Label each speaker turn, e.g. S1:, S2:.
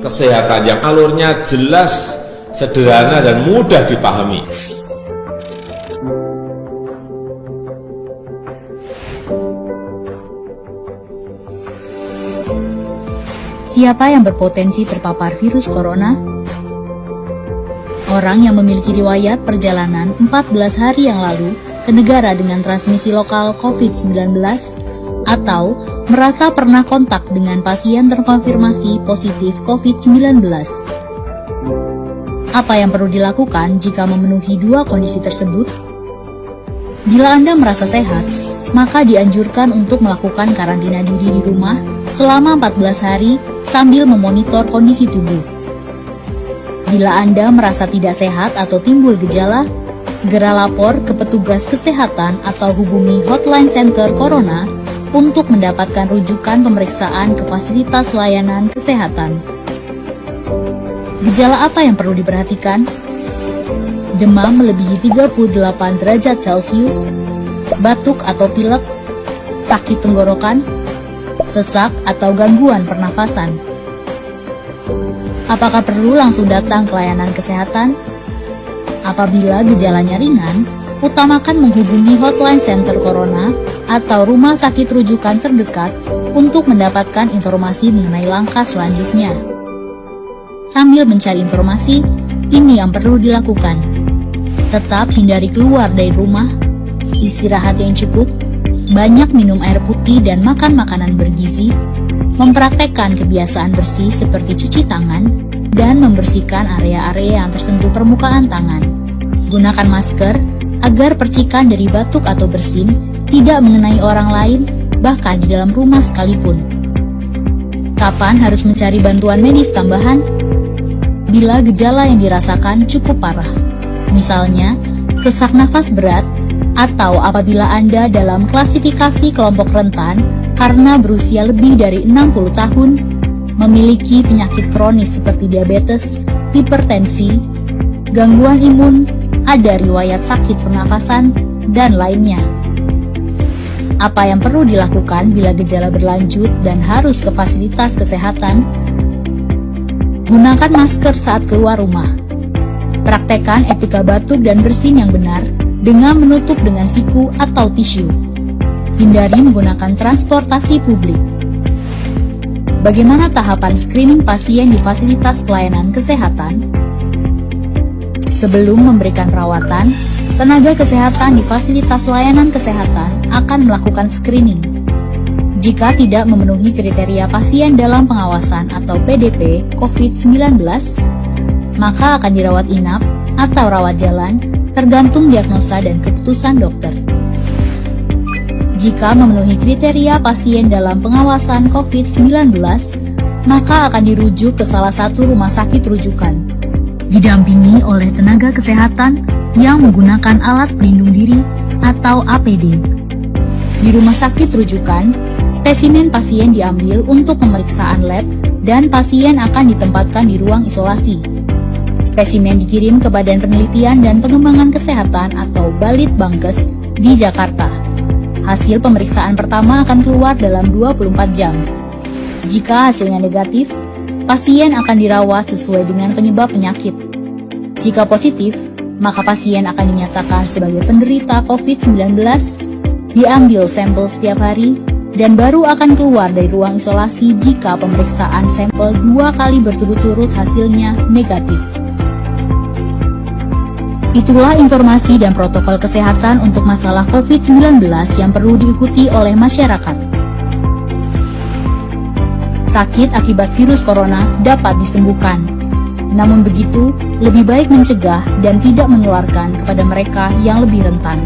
S1: kesehatan yang alurnya jelas, sederhana, dan mudah dipahami.
S2: Siapa yang berpotensi terpapar virus corona? Orang yang memiliki riwayat perjalanan 14 hari yang lalu ke negara dengan transmisi lokal COVID-19 atau merasa pernah kontak dengan pasien terkonfirmasi positif COVID-19. Apa yang perlu dilakukan jika memenuhi dua kondisi tersebut? Bila Anda merasa sehat, maka dianjurkan untuk melakukan karantina diri di rumah selama 14 hari sambil memonitor kondisi tubuh. Bila Anda merasa tidak sehat atau timbul gejala, segera lapor ke petugas kesehatan atau hubungi hotline center Corona untuk mendapatkan rujukan pemeriksaan ke fasilitas layanan kesehatan. Gejala apa yang perlu diperhatikan? Demam melebihi 38 derajat Celcius, batuk atau pilek, sakit tenggorokan, sesak atau gangguan pernafasan. Apakah perlu langsung datang ke layanan kesehatan? Apabila gejalanya ringan, utamakan menghubungi hotline center Corona atau rumah sakit rujukan terdekat untuk mendapatkan informasi mengenai langkah selanjutnya. Sambil mencari informasi, ini yang perlu dilakukan. Tetap hindari keluar dari rumah, istirahat yang cukup, banyak minum air putih dan makan makanan bergizi, mempraktekkan kebiasaan bersih seperti cuci tangan, dan membersihkan area-area yang tersentuh permukaan tangan. Gunakan masker agar percikan dari batuk atau bersin tidak mengenai orang lain, bahkan di dalam rumah sekalipun. Kapan harus mencari bantuan medis tambahan? Bila gejala yang dirasakan cukup parah, misalnya sesak nafas berat, atau apabila Anda dalam klasifikasi kelompok rentan karena berusia lebih dari 60 tahun, memiliki penyakit kronis seperti diabetes, hipertensi, gangguan imun, ada riwayat sakit pernafasan, dan lainnya. Apa yang perlu dilakukan bila gejala berlanjut dan harus ke fasilitas kesehatan? Gunakan masker saat keluar rumah. Praktekkan etika batuk dan bersin yang benar dengan menutup dengan siku atau tisu. Hindari menggunakan transportasi publik. Bagaimana tahapan screening pasien di fasilitas pelayanan kesehatan? Sebelum memberikan perawatan, tenaga kesehatan di fasilitas layanan kesehatan akan melakukan screening. Jika tidak memenuhi kriteria pasien dalam pengawasan atau PDP COVID-19, maka akan dirawat inap atau rawat jalan, tergantung diagnosa dan keputusan dokter. Jika memenuhi kriteria pasien dalam pengawasan COVID-19, maka akan dirujuk ke salah satu rumah sakit rujukan, didampingi oleh tenaga kesehatan yang menggunakan alat pelindung diri atau APD. Di rumah sakit rujukan, spesimen pasien diambil untuk pemeriksaan lab dan pasien akan ditempatkan di ruang isolasi. Spesimen dikirim ke Badan Penelitian dan Pengembangan Kesehatan atau Balitbangkes di Jakarta. Hasil pemeriksaan pertama akan keluar dalam 24 jam. Jika hasilnya negatif, pasien akan dirawat sesuai dengan penyebab penyakit. Jika positif, maka pasien akan dinyatakan sebagai penderita COVID-19, diambil sampel setiap hari, dan baru akan keluar dari ruang isolasi jika pemeriksaan sampel 2 kali berturut-turut hasilnya negatif. Itulah informasi dan protokol kesehatan untuk masalah COVID-19 yang perlu diikuti oleh masyarakat. Sakit akibat virus corona dapat disembuhkan. Namun begitu, lebih baik mencegah dan tidak menularkan kepada mereka yang lebih rentan.